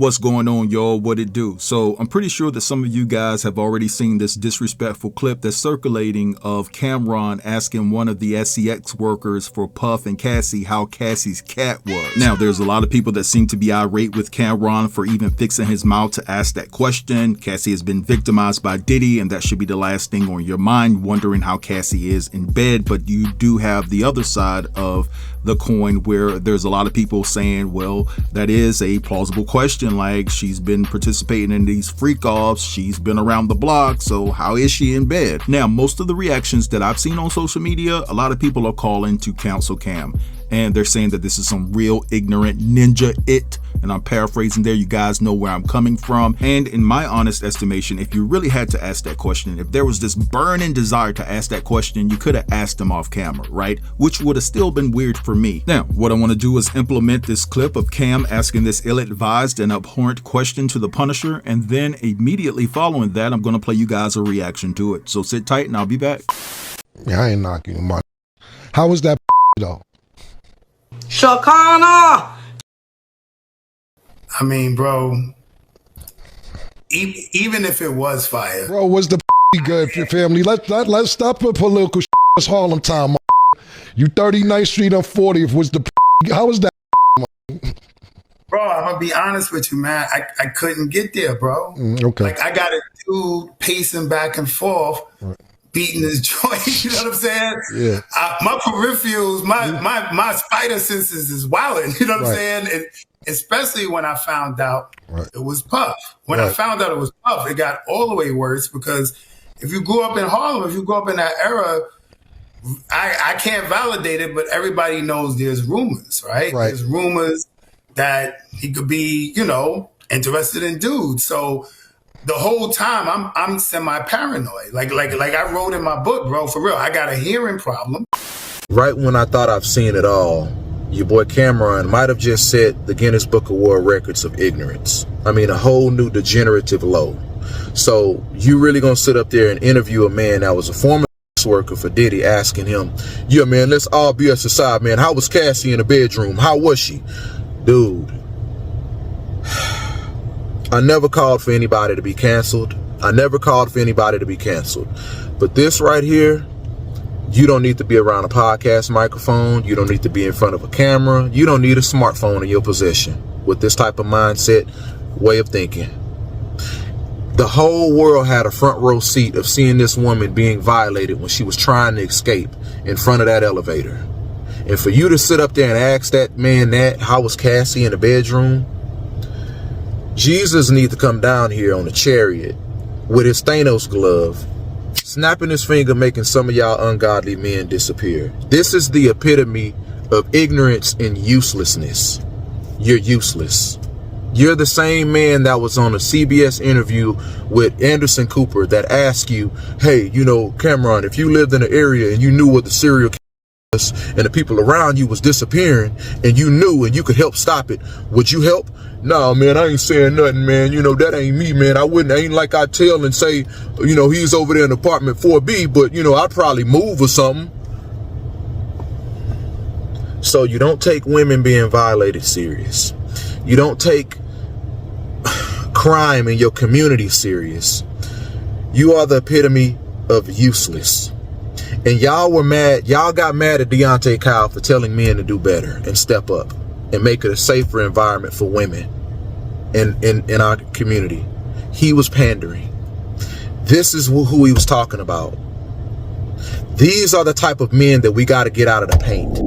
What's going on, y'all? What it do? So I'm pretty sure that some of you guys have already seen this disrespectful clip that's circulating of Camron asking one of the SEX workers for Puff and Cassie how Cassie's cat was. Now, there's a lot of people that seem to be irate with Camron for even fixing his mouth to ask that question. Cassie has been victimized by Diddy, and that should be the last thing on your mind, wondering how Cassie is in bed. But you do have the other side of the coin where there's a lot of people saying, well, that is a plausible question. Like, she's been participating in these freak offs, she's been around the block, so how is she in bed? Now, most of the reactions that I've seen on social media, a lot of people are calling to counsel Cam, and they're saying that this is some real ignorant ninja it, and I'm paraphrasing there. You guys know where I'm coming from. And in my honest estimation, if you really had to ask that question, if there was this burning desire to ask that question, you could have asked him off camera, right? Which would have still been weird for me. Now, what I want to do is implement this clip of Cam asking this ill-advised and abhorrent question to the Punisher, and then immediately following that, I'm going to play you guys a reaction to it. So sit tight and I'll be back. Yeah, I ain't knocking my. How was that though? Shakana! I mean, bro, even if it was fire. Bro, was the good for your family? Let's stop with political shit. It's Harlem time. You 39th Street on 40th was the how was that? Bro, I'm gonna be honest with you, man. I couldn't get there, bro. Okay. Like, I got a dude pacing back and forth, right, beating his joint. You know what I'm saying? Yeah. My peripherals, my spider senses is wilding. You know what I'm saying? And especially when I found out it was Puff. When I found out it was Puff, it got all the way worse, because if you grew up in Harlem, if you grew up in that era, I can't validate it, but everybody knows there's rumors, right? There's rumors that he could be, you know, interested in dudes. So the whole time I'm semi-paranoid. Like I wrote in my book, bro, for real, I got a hearing problem. Right when I thought I've seen it all, your boy Camron might have just set the Guinness Book of World Records of ignorance. I mean, a whole new degenerative low. So you really gonna sit up there and interview a man that was a former worker for Diddy, asking him, yeah, man, let's all be us aside, man. How was Cassie in the bedroom? How was she? Dude, I never called for anybody to be canceled. I never called for anybody to be canceled. But this right here, you don't need to be around a podcast microphone. You don't need to be in front of a camera. You don't need a smartphone in your possession with this type of mindset, way of thinking. The whole world had a front row seat of seeing this woman being violated when she was trying to escape in front of that elevator. And for you to sit up there and ask that man that, how was Cassie in the bedroom? Jesus need to come down here on a chariot with his Thanos glove, snapping his finger, making some of y'all ungodly men disappear. This is the epitome of ignorance and uselessness. You're useless. You're the same man that was on a CBS interview with Anderson Cooper that asked you, hey, you know, Camron, if you lived in an area and you knew what the serial killer was and the people around you was disappearing and you knew and you could help stop it, would you help? No, man, I ain't saying nothing, man. You know, that ain't me, man. I ain't like I tell and say, you know, he's over there in apartment 4B, but, you know, I'd probably move or something. So you don't take women being violated serious. You don't take crime in your community serious. You are the epitome of useless. And y'all were mad. Y'all got mad at Deontay Kyle for telling men to do better and step up and make it a safer environment for women in our community. He was pandering. This is who he was talking about. These are the type of men that we got to get out of the paint.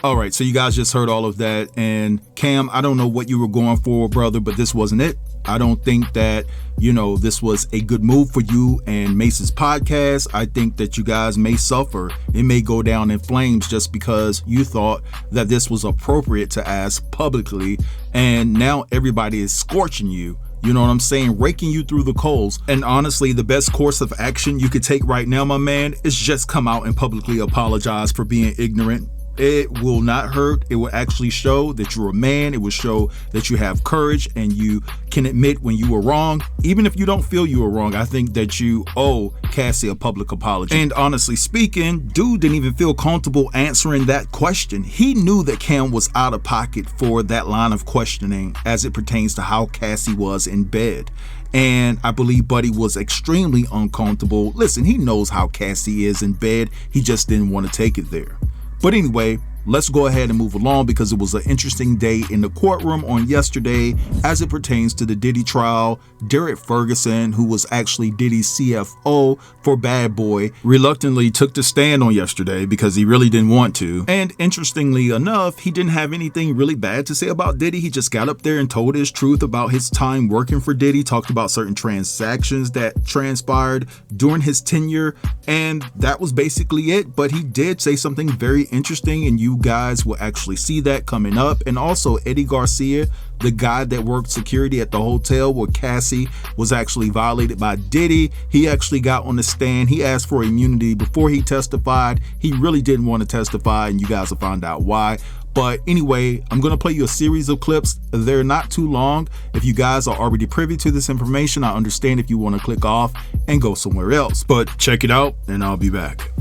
All right, so you guys just heard all of that. And Cam, I don't know what you were going for, brother, but this wasn't it. I don't think that, you know, this was a good move for you and Mace's podcast. I think that you guys may suffer. It may go down in flames just because you thought that this was appropriate to ask publicly. And now everybody is scorching you. You know what I'm saying? Raking you through the coals. And honestly, the best course of action you could take right now, my man, is just come out and publicly apologize for being ignorant. It will not hurt. It will actually show that you're a man. It will show that you have courage and you can admit when you were wrong. Even if you don't feel you were wrong, I think that you owe Cassie a public apology. And honestly speaking, dude didn't even feel comfortable answering that question. He knew that Cam was out of pocket for that line of questioning as it pertains to how Cassie was in bed. And I believe Buddy was extremely uncomfortable. Listen, he knows how Cassie is in bed. He just didn't want to take it there. But anyway, let's go ahead and move along because it was an interesting day in the courtroom on yesterday as it pertains to the Diddy trial. Derrick Ferguson, who was actually Diddy's CFO for Bad Boy, reluctantly took the stand on yesterday because he really didn't want to. And interestingly enough, he didn't have anything really bad to say about Diddy. He just got up there and told his truth about his time working for Diddy, talked about certain transactions that transpired during his tenure, and that was basically it. But he did say something very interesting, and you guys will actually see that coming up. And also Eddie Garcia, the guy that worked security at the hotel where Cassie was actually violated by Diddy, he actually got on the stand. He asked for immunity before he testified. He really didn't want to testify, and you guys will find out why. But anyway, I'm going to play you a series of clips. They're not too long. If you guys are already privy to this information, I understand if you want to click off and go somewhere else. But check it out, and I'll be back.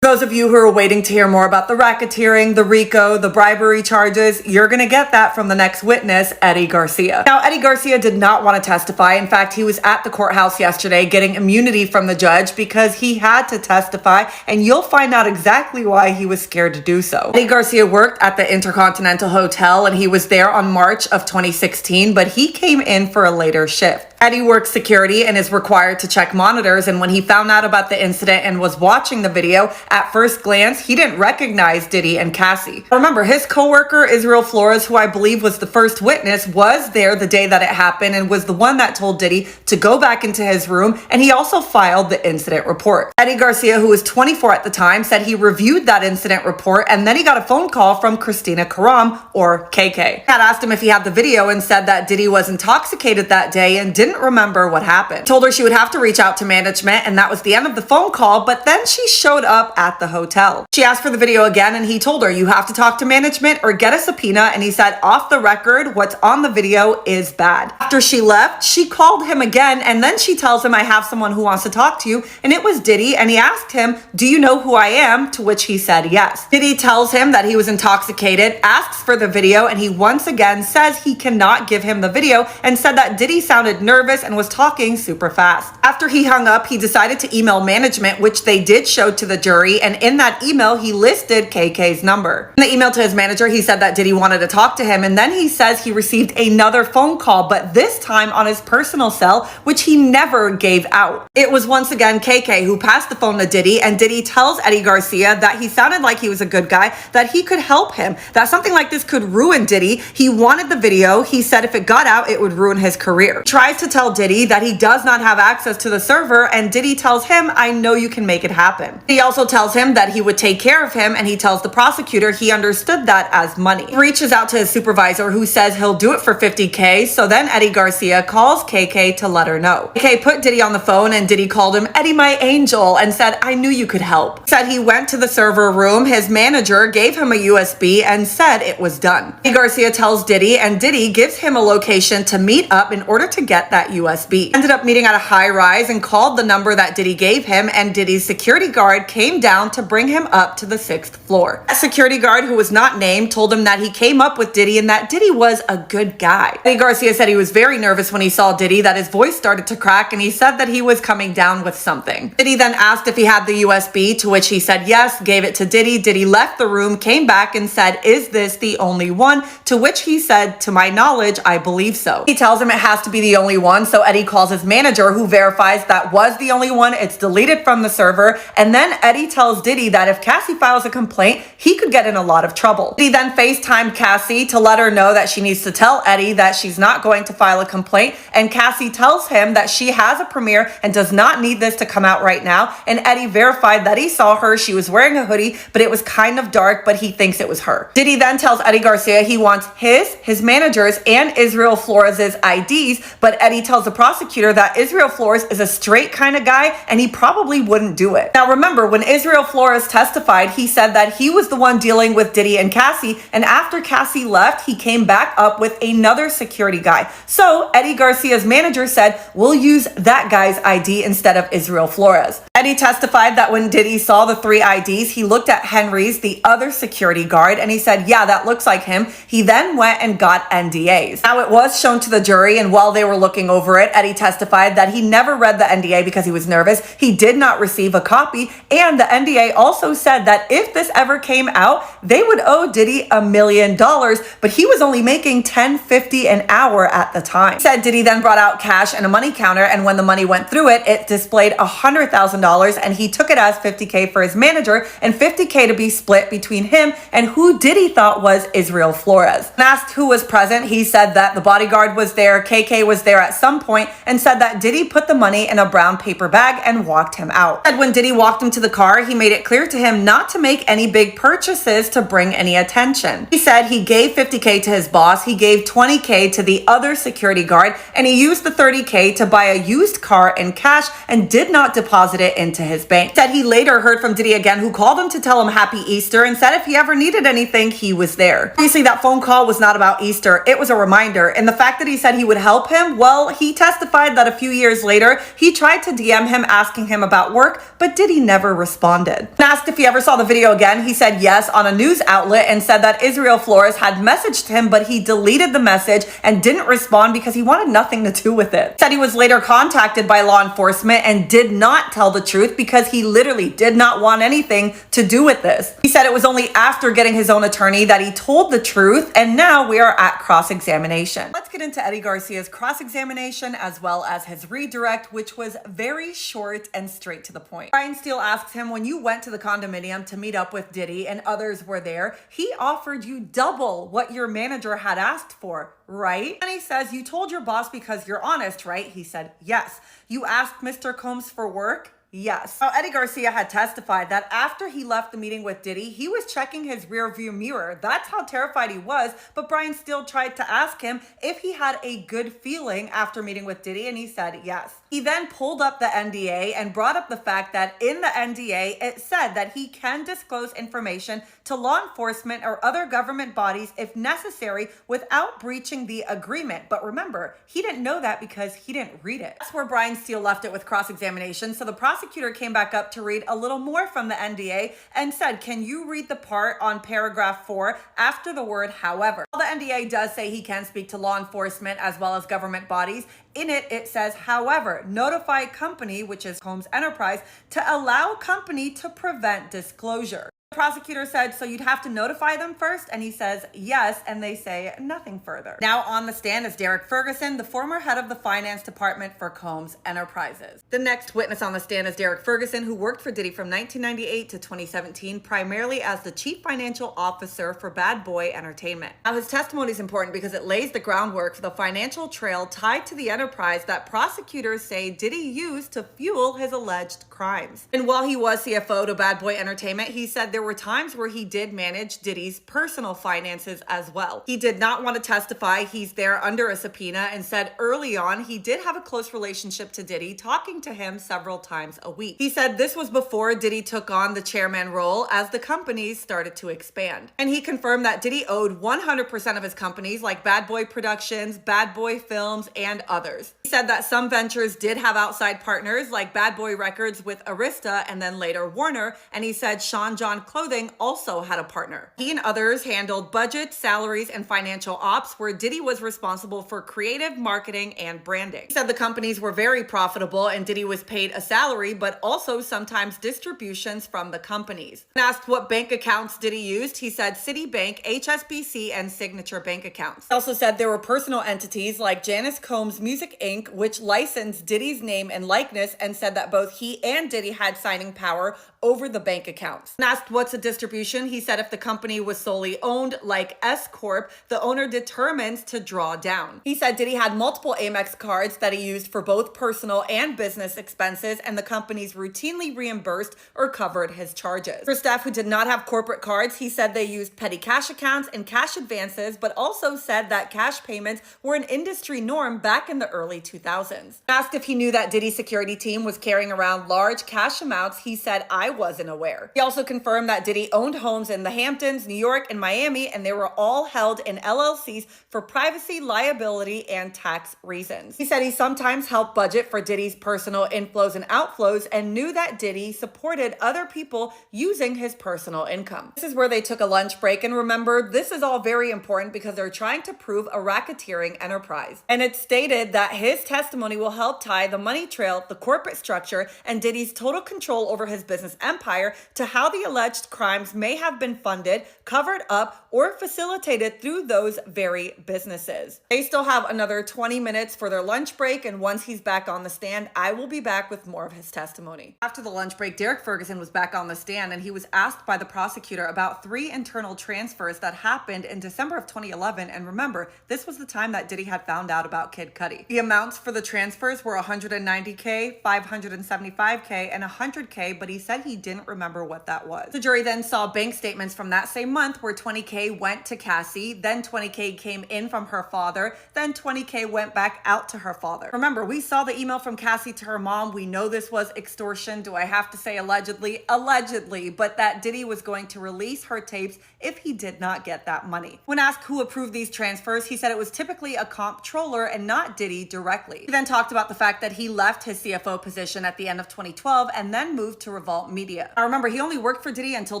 Those of you who are waiting to hear more about the racketeering, the RICO, the bribery charges, you're going to get that from the next witness, Eddie Garcia. Now, Eddie Garcia did not want to testify. In fact, he was at the courthouse yesterday getting immunity from the judge because he had to testify, and you'll find out exactly why he was scared to do so. Eddie Garcia worked at the Intercontinental Hotel, and he was there on March of 2016, but he came in for a later shift. Eddie works security and is required to check monitors, and when he found out about the incident and was watching the video, at first glance, he didn't recognize Diddy and Cassie. Remember, his coworker, Israel Flores, who I believe was the first witness, was there the day that it happened and was the one that told Diddy to go back into his room, and he also filed the incident report. Eddie Garcia, who was 24 at the time, said he reviewed that incident report, and then he got a phone call from Christina Karam, or KK. Had asked him if he had the video and said that Diddy was intoxicated that day and didn't remember what happened. Told her she would have to reach out to management, and that was the end of the phone call, but then she showed up at the hotel. She asked for the video again, and he told her, you have to talk to management or get a subpoena, and he said, off the record, what's on the video is bad. After she left, she called him again, and then she tells him, I have someone who wants to talk to you, and it was Diddy, and he asked him, do you know who I am? To which he said yes. Diddy tells him that he was intoxicated, asks for the video, and he once again says he cannot give him the video, and said that Diddy sounded nervous and was talking super fast. After he hung up, he decided to email management, which they did show to the jury, and in that email, he listed KK's number. In the email to his manager, he said that Diddy wanted to talk to him, and then he says he received another phone call, but this time on his personal cell, which he never gave out. It was once again KK who passed the phone to Diddy, and Diddy tells Eddie Garcia that he sounded like he was a good guy, that he could help him, that something like this could ruin Diddy. He wanted the video. He said if it got out, it would ruin his career. He tries to tell Diddy that he does not have access to the server, and Diddy tells him, I know you can make it happen. He also tells him that he would take care of him, and he tells the prosecutor he understood that as money. He reaches out to his supervisor, who says he'll do it for $50K, so then Eddie Garcia calls KK to let her know. KK put Diddy on the phone, and Diddy called him Eddie my angel and said, I knew you could help. He said he went to the server room, his manager gave him a USB and said it was done. Eddie Garcia tells Diddy, and Diddy gives him a location to meet up in order to get that USB. Ended up meeting at a high rise and called the number that Diddy gave him, and Diddy's security guard came down to bring him up to the 6th floor. A security guard who was not named told him that he came up with Diddy and that Diddy was a good guy. Eddie Garcia said he was very nervous when he saw Diddy, that his voice started to crack, and he said that he was coming down with something. Diddy then asked if he had the USB, to which he said yes, gave it to Diddy. Diddy left the room, came back and said, is this the only one? To which he said, to my knowledge, I believe so. He tells him it has to be the only one, so Eddie calls his manager, who verifies that was the only one. It's deleted from the server, and then Eddie tells Diddy that if Cassie files a complaint, he could get in a lot of trouble. Diddy then FaceTimed Cassie to let her know that she needs to tell Eddie that she's not going to file a complaint, and Cassie tells him that she has a premiere and does not need this to come out right now, and Eddie verified that he saw her. She was wearing a hoodie, but it was kind of dark, but he thinks it was her. Diddy then tells Eddie Garcia he wants his manager's, and Israel Flores' IDs, but Eddie tells the prosecutor that Israel Flores is a straight kind of guy, and he probably wouldn't do it. Now remember, when Israel Israel Flores testified. He said that he was the one dealing with Diddy and Cassie, and after Cassie left, he came back up with another security guy. So Eddie Garcia's manager said, we'll use that guy's ID instead of Israel Flores. Eddie testified that when Diddy saw the 3 IDs, he looked at Henry's, the other security guard, and he said, yeah, that looks like him. He then went and got NDAs. Now, it was shown to the jury, and while they were looking over it, Eddie testified that he never read the NDA because he was nervous. He did not receive a copy, and the NDA also said that if this ever came out, they would owe Diddy $1 million, but he was only making $10.50 an hour at the time. He said Diddy then brought out cash and a money counter, and when the money went through it, it displayed $100,000, and he took it as $50K for his manager and $50K to be split between him and who Diddy thought was Israel Flores. When asked who was present, he said that the bodyguard was there, KK was there at some point, and said that Diddy put the money in a brown paper bag and walked him out. And when Diddy walked him to the car, he made it clear to him not to make any big purchases to bring any attention. He said he gave $50K to his boss, he gave $20K to the other security guard, and he used the $30K to buy a used car in cash and did not deposit it into his bank. He said he later heard from Diddy again, who called him to tell him Happy Easter and said if he ever needed anything, he was there. Obviously, that phone call was not about Easter, it was a reminder, and the fact that he said he would help him, well, he testified that a few years later, he tried to DM him asking him about work, but Diddy never responded. When asked if he ever saw the video again, he said yes on a news outlet and said that Israel Flores had messaged him, but he deleted the message and didn't respond because he wanted nothing to do with it. He said he was later contacted by law enforcement and did not tell the truth because he literally did not want anything to do with this. He said it was only after getting his own attorney that he told the truth, and now we are at cross-examination. Let's get into Eddie Garcia's cross-examination as well as his redirect, which was very short and straight to the point. Brian Steele asks him, when you went to the condominium to meet up with Diddy and others were there, he offered you double what your manager had asked for, right? And he says, you told your boss because you're honest, right? He said, yes. You asked Mr. Combs for work? Yes. Now, Eddie Garcia had testified that after he left the meeting with Diddy, he was checking his rearview mirror. That's how terrified he was, but Brian Steele tried to ask him if he had a good feeling after meeting with Diddy, and he said yes. He then pulled up the NDA and brought up the fact that in the NDA, it said that he can disclose information to law enforcement or other government bodies if necessary without breaching the agreement. But remember, he didn't know that because he didn't read it. That's where Brian Steele left it with cross-examination. So the prosecutor came back up to read a little more from the NDA and said, can you read the part on paragraph 4 after the word however? While the NDA does say he can speak to law enforcement as well as government bodies, in it, it says, however, notify company, which is Combs Enterprise, to allow company to prevent disclosure. The prosecutor said, so you'd have to notify them first? And he says, yes, and they say nothing further. Now on the stand is Derrick Ferguson, the former head of the finance department for Combs Enterprises. The next witness on the stand is Derrick Ferguson, who worked for Diddy from 1998 to 2017, primarily as the chief financial officer for Bad Boy Entertainment. Now his testimony is important because it lays the groundwork for the financial trail tied to the enterprise that prosecutors say Diddy used to fuel his alleged crimes. And while he was CFO to Bad Boy Entertainment, he said there were times where he did manage Diddy's personal finances as well. He did not want to testify. He's there under a subpoena and said early on he did have a close relationship to Diddy, talking to him several times a week. He said this was before Diddy took on the chairman role as the companies started to expand. And he confirmed that Diddy owed 100% of his companies like Bad Boy Productions, Bad Boy Films, and others. He said that some ventures did have outside partners like Bad Boy Records with Arista and then later Warner, and he said Sean John Clothing also had a partner. He and others handled budgets, salaries, and financial ops, where Diddy was responsible for creative, marketing, and branding. He said the companies were very profitable and Diddy was paid a salary, but also sometimes distributions from the companies. When asked what bank accounts Diddy used, he said Citibank, HSBC, and Signature bank accounts. He also said there were personal entities like Janice Combs Music Inc., which licensed Diddy's name and likeness, and said that both he and Diddy had signing power over the bank accounts. When asked what's a distribution, he said if the company was solely owned, like S Corp, the owner determines to draw down. He said Diddy had multiple Amex cards that he used for both personal and business expenses, and the companies routinely reimbursed or covered his charges. For staff who did not have corporate cards, he said they used petty cash accounts and cash advances, but also said that cash payments were an industry norm back in the early 2000s. Asked if he knew that Diddy's security team was carrying around large cash amounts, he said, I wasn't aware. He also confirmed that Diddy owned homes in the Hamptons, New York, and Miami, and they were all held in LLCs for privacy, liability, and tax reasons. He said he sometimes helped budget for Diddy's personal inflows and outflows and knew that Diddy supported other people using his personal income. This is where they took a lunch break, and remember, this is all very important because they're trying to prove a racketeering enterprise. And it's stated that his testimony will help tie the money trail, the corporate structure, and Diddy's total control over his business empire to how the alleged crimes may have been funded, covered up, or facilitated through those very businesses. They still have another 20 minutes for their lunch break, and once he's back on the stand, I will be back with more of his testimony. After the lunch break, Derrick Ferguson was back on the stand, and he was asked by the prosecutor about 3 internal transfers that happened in December of 2011, and remember, this was the time that Diddy had found out about Kid Cudi. The amounts for the transfers were $190K, $575K, and $100K, but he said he didn't remember what that was. The jury then saw bank statements from that same month where $20K went to Cassie, then $20K came in from her father, then $20K went back out to her father. Remember, we saw the email from Cassie to her mom. We know this was extortion. Do I have to say allegedly? Allegedly, but that Diddy was going to release her tapes if he did not get that money. When asked who approved these transfers, he said it was typically a comptroller and not Diddy directly. He then talked about the fact that he left his CFO position at the end of 2012 and then moved to Revolt Media. Now remember, he only worked for Diddy until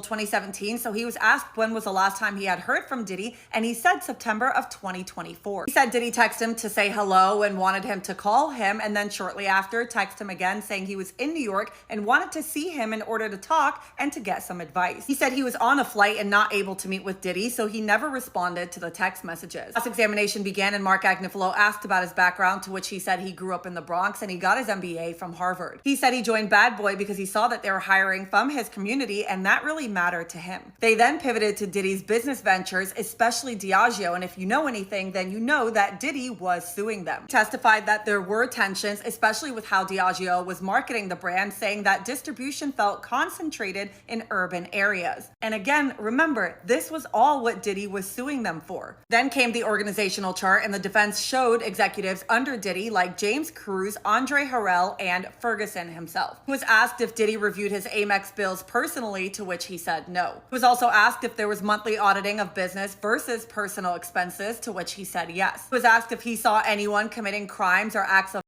2017, so he was asked when was the last time he had heard from Diddy, and he said September of 2024. He said Diddy texted him to say hello and wanted him to call him, and then shortly after texted him again saying he was in New York and wanted to see him in order to talk and to get some advice. He said he was on a flight and not able to meet with Diddy, so he never responded to the text messages. Cross-examination began and Mark Agnifilo asked about his background, to which he said he grew up in the Bronx and he got his MBA from Harvard. He said he joined Bad Boy because he saw that they were hiring from his community and that really mattered to him. They then pivoted to Diddy's business ventures, especially Diageo, and if you know anything, then you know that Diddy was suing them. He testified that there were tensions, especially with how Diageo was marketing the brand, saying that distribution felt concentrated in urban areas. And again, remember, this was all what Diddy was suing them for. Then came the organizational chart, and the defense showed executives under Diddy like James Cruz, Andre Harrell, and Ferguson himself. He was asked if Diddy reviewed his Amex bills personally, to which he said no. He was also asked if there was monthly auditing of business versus personal expenses, to which he said yes. He was asked if he saw anyone committing crimes or acts of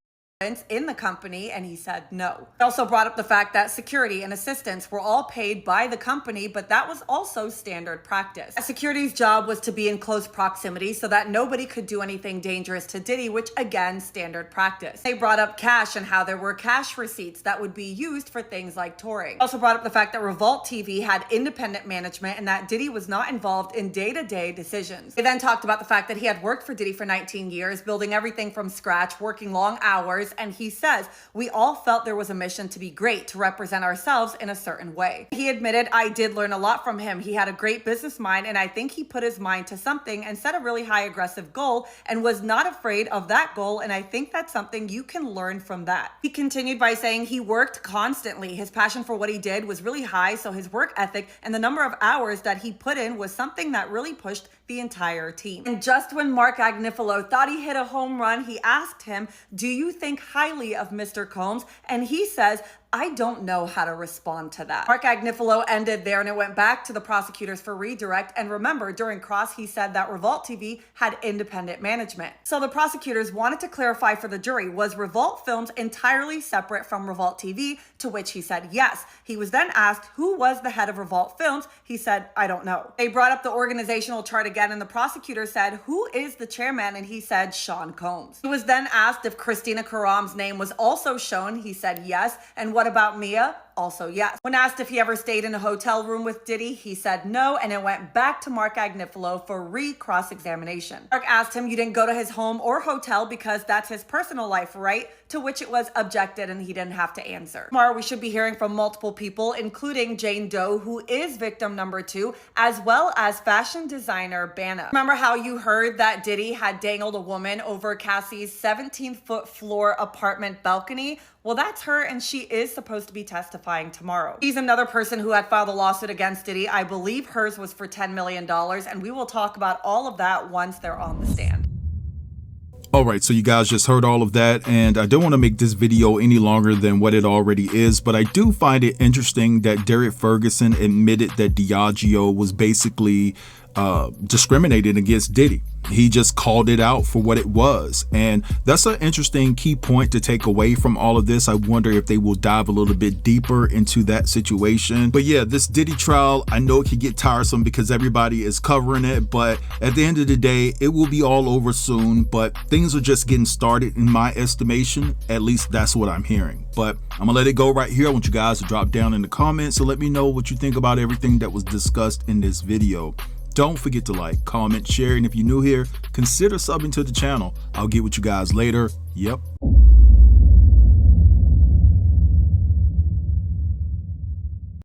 in the company, and he said no. He also brought up the fact that security and assistants were all paid by the company, but that was also standard practice. A security's job was to be in close proximity so that nobody could do anything dangerous to Diddy, which again, standard practice. They brought up cash and how there were cash receipts that would be used for things like touring. Also brought up the fact that Revolt TV had independent management and that Diddy was not involved in day-to-day decisions. They then talked about the fact that he had worked for Diddy for 19 years, building everything from scratch, working long hours, and he says, we all felt there was a mission to be great, to represent ourselves in a certain way. He admitted, I did learn a lot from him. He had a great business mind, and I think he put his mind to something and set a really high aggressive goal and was not afraid of that goal, and I think that's something you can learn from that. He continued by saying he worked constantly. His passion for what he did was really high, so his work ethic and the number of hours that he put in was something that really pushed the entire team. And just when Mark Agnifilo thought he hit a home run, he asked him, do you think highly of Mr. Combs? And he says, I don't know how to respond to that. Mark Agnifilo ended there and it went back to the prosecutors for redirect. And remember, during cross, he said that Revolt TV had independent management. So the prosecutors wanted to clarify for the jury, was Revolt Films entirely separate from Revolt TV? To which he said yes. He was then asked who was the head of Revolt Films. He said, I don't know. They brought up the organizational chart again and the prosecutor said, who is the chairman? And he said, Sean Combs. He was then asked if Christina Karam's name was also shown. He said yes. And what about Mia? Also yes. When asked if he ever stayed in a hotel room with Diddy, he said no, and it went back to Mark Agnifilo for cross-examination. Mark asked him, you didn't go to his home or hotel because that's his personal life, right? To which it was objected and he didn't have to answer. Tomorrow we should be hearing from multiple people, including Jane Doe, who is victim number 2, as well as fashion designer Banna. Remember how you heard that Diddy had dangled a woman over Cassie's 17-foot floor apartment balcony? Well, that's her, and she is supposed to be testifying tomorrow. She's another person who had filed a lawsuit against Diddy. I believe hers was for $10 million, and we will talk about all of that once they're on the stand. All right, so you guys just heard all of that, and I don't want to make this video any longer than what it already is, but I do find it interesting that Derrick Ferguson admitted that Diageo was basically discriminated against Diddy. He just called it out for what it was, and that's an interesting key point to take away from all of this. I wonder if they will dive a little bit deeper into that situation. But yeah, this Diddy trial, I know it can get tiresome because everybody is covering it, but at the end of the day, it will be all over soon. But things are just getting started in my estimation. At least that's what I'm hearing. But I'm gonna let it go right here. I want you guys to drop down in the comments and let me know what you think about everything that was discussed in this video. Don't forget to like, comment, share, and if you're new here, consider subbing to the channel. I'll get with you guys later. Yep.